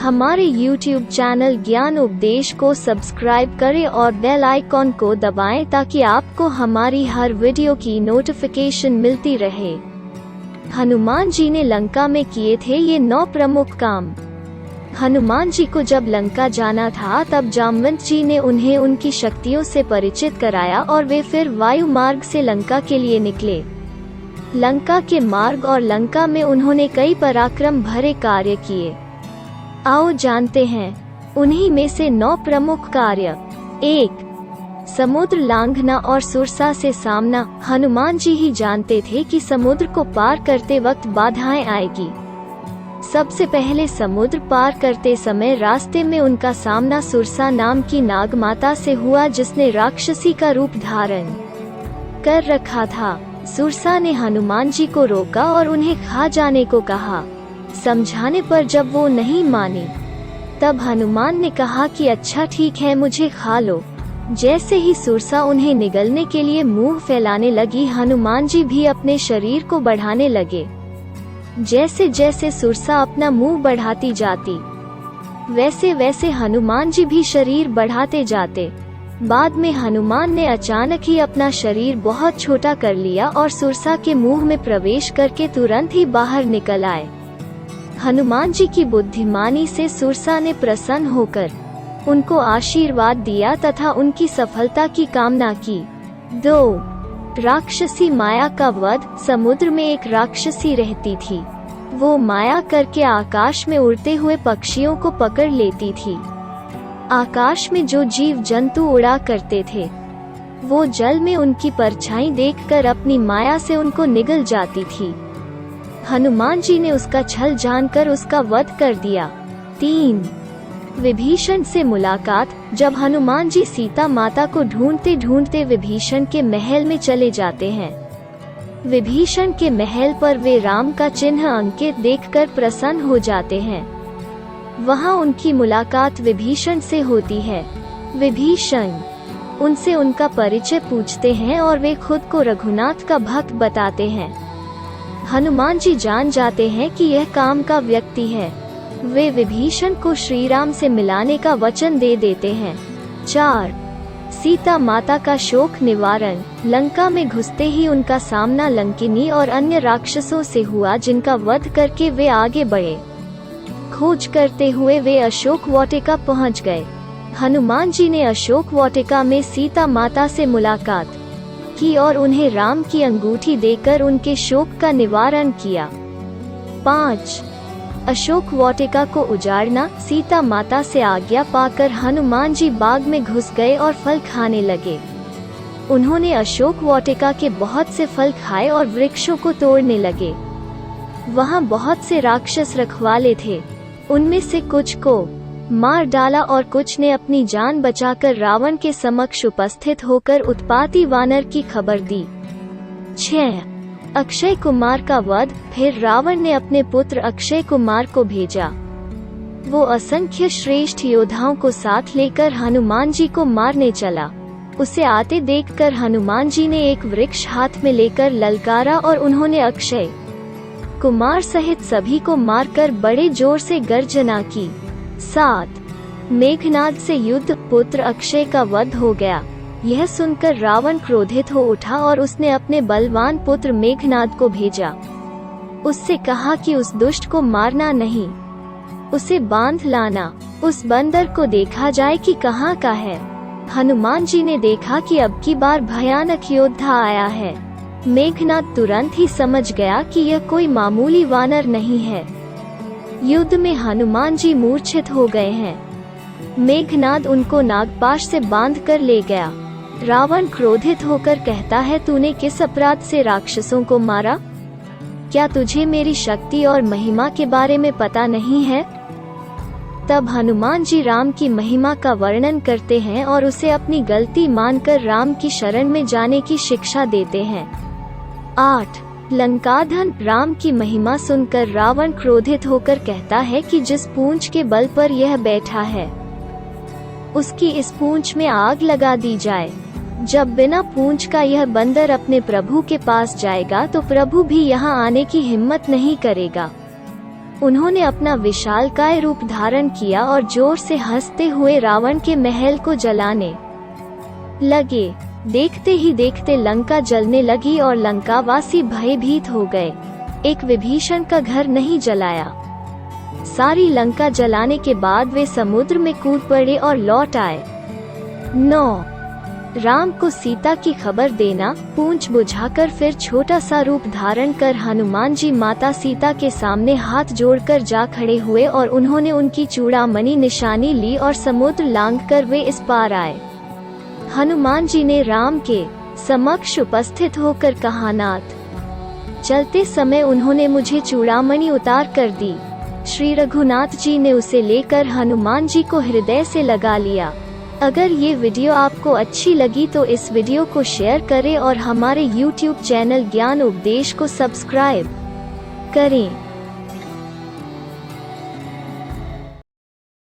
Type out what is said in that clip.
हमारे YouTube channel ज्ञान उपदेश को सब्सक्राइब करें और बेल आइकॉन को दबाएं ताकि आपको हमारी हर वीडियो की नोटिफिकेशन मिलती रहे। हनुमान जी ने लंका में किए थे ये 9 प्रमुख काम। हनुमान जी को जब लंका जाना था तब जामवंत जी ने उन्हें उनकी शक्तियों से परिचित कराया और वे फिर वायु मार्ग से लंका के लिए निकले। लंका के मार्ग और लंका में उन्होंने कई पराक्रम भरे कार्य किए। आओ जानते हैं उन्हीं में से 9 प्रमुख कार्य। 1. समुद्र लांघना और सुरसा से सामना। हनुमान जी ही जानते थे कि समुद्र को पार करते वक्त बाधाएं आएगी। सबसे पहले समुद्र पार करते समय रास्ते में उनका सामना सुरसा नाम की नाग माता से हुआ, जिसने राक्षसी का रूप धारण कर रखा था। सुरसा ने हनुमान जी को रोका और उन्हें खा जाने को कहा। समझाने पर जब वो नहीं माने तब हनुमान ने कहा कि अच्छा ठीक है, मुझे खा लो। जैसे ही सुरसा उन्हें निगलने के लिए मुंह फैलाने लगी, हनुमान जी भी अपने शरीर को बढ़ाने लगे। जैसे जैसे सुरसा अपना मुंह बढ़ाती जाती, वैसे वैसे हनुमान जी भी शरीर बढ़ाते जाते। बाद में हनुमान ने अचानक ही अपना शरीर बहुत छोटा कर लिया और सुरसा के मुंह में प्रवेश करके तुरंत ही बाहर निकल आए। हनुमान जी की बुद्धिमानी से सुरसा ने प्रसन्न होकर उनको आशीर्वाद दिया तथा उनकी सफलता की कामना की। 2. राक्षसी माया का वध। समुद्र में एक राक्षसी रहती थी। वो माया करके आकाश में उड़ते हुए पक्षियों को पकड़ लेती थी। आकाश में जो जीव जंतु उड़ा करते थे, वो जल में उनकी परछाई देखकर अपनी माया से उनको निगल जाती थी। हनुमान जी ने उसका छल जानकर उसका वध कर दिया। 3. विभीषण से मुलाकात। जब हनुमान जी सीता माता को ढूंढते ढूंढते विभीषण के महल में चले जाते हैं, विभीषण के महल पर वे राम का चिन्ह अंकित देखकर प्रसन्न हो जाते हैं। वहां उनकी मुलाकात विभीषण से होती है। विभीषण उनसे उनका परिचय पूछते हैं और वे खुद को रघुनाथ का भक्त बताते हैं। हनुमान जी जान जाते हैं कि यह काम का व्यक्ति है। वे विभीषण को श्री राम से मिलाने का वचन दे देते हैं। 4. सीता माता का शोक निवारण। लंका में घुसते ही उनका सामना लंकिनी और अन्य राक्षसों से हुआ, जिनका वध करके वे आगे बढ़े। खोज करते हुए वे अशोक वाटिका पहुंच गए। हनुमान जी ने अशोक वाटिका में सीता माता से मुलाकात की और उन्हें राम की अंगूठी देकर उनके शोक का निवारण किया। 5. अशोक वाटिका को उजाड़ना। सीता माता से आज्ञा पाकर हनुमान जी बाग में घुस गए और फल खाने लगे। उन्होंने अशोक वाटिका के बहुत से फल खाए और वृक्षों को तोड़ने लगे। वहां बहुत से राक्षस रखवाले थे। उनमें से कुछ को मार डाला और कुछ ने अपनी जान बचाकर रावण के समक्ष उपस्थित होकर उत्पाती वानर की खबर दी। 6. अक्षय कुमार का वध। फिर रावण ने अपने पुत्र अक्षय कुमार को भेजा। वो असंख्य श्रेष्ठ योद्धाओं को साथ लेकर हनुमान जी को मारने चला। उसे आते देखकर हनुमान जी ने एक वृक्ष हाथ में लेकर ललकारा और उन्होंने अक्षय कुमार सहित सभी को मारकर बड़े जोर से गर्जना की। 7. मेघनाद से युद्ध। पुत्र अक्षय का वध हो गया। यह सुनकर रावण क्रोधित हो उठा और उसने अपने बलवान पुत्र मेघनाद को भेजा। उससे कहा कि उस दुष्ट को मारना नहीं, उसे बांध लाना। उस बंदर को देखा जाए कि कहाँ का है। हनुमान जी ने देखा कि अब की बार भयानक योद्धा आया है। मेघनाद तुरंत ही समझ गया कि यह कोई मामूली वानर नहीं है। युद्ध में हनुमान जी मूर्छित हो गए हैं। मेघनाद उनको नागपाश से बांध कर ले गया। रावण क्रोधित होकर कहता है, तूने किस अपराध से राक्षसों को मारा? क्या तुझे मेरी शक्ति और महिमा के बारे में पता नहीं है? तब हनुमान जी राम की महिमा का वर्णन करते हैं और उसे अपनी गलती मानकर राम की शरण में जाने की शिक्षा देते हैं। 8. लंकाधन। राम की महिमा सुनकर रावण क्रोधित होकर कहता है कि जिस पूंछ के बल पर यह बैठा है, उसकी इस पूंछ में आग लगा दी जाए। जब बिना पूंछ का यह बंदर अपने प्रभु के पास जाएगा तो प्रभु भी यहाँ आने की हिम्मत नहीं करेगा। उन्होंने अपना विशालकाय रूप धारण किया और जोर से हंसते हुए रावण के महल को जलाने लगे। देखते ही देखते लंका जलने लगी और लंकावासी भयभीत हो गए। एक विभीषण का घर नहीं जलाया। सारी लंका जलाने के बाद वे समुद्र में कूद पड़े और लौट आए। 9. राम को सीता की खबर देना। पूंछ बुझाकर फिर छोटा सा रूप धारण कर हनुमान जी माता सीता के सामने हाथ जोड़कर जा खड़े हुए और उन्होंने उनकी चूड़ामणि निशानी ली और समुद्र लांघकर वे इस पार आए। हनुमान जी ने राम के समक्ष उपस्थित होकर कहा, नाथ, चलते समय उन्होंने मुझे चूड़ामणि उतार कर दी। श्री रघुनाथ जी ने उसे लेकर हनुमान जी को हृदय से लगा लिया। अगर ये वीडियो आपको अच्छी लगी तो इस वीडियो को शेयर करें और हमारे YouTube चैनल ज्ञान उपदेश को सब्सक्राइब करें।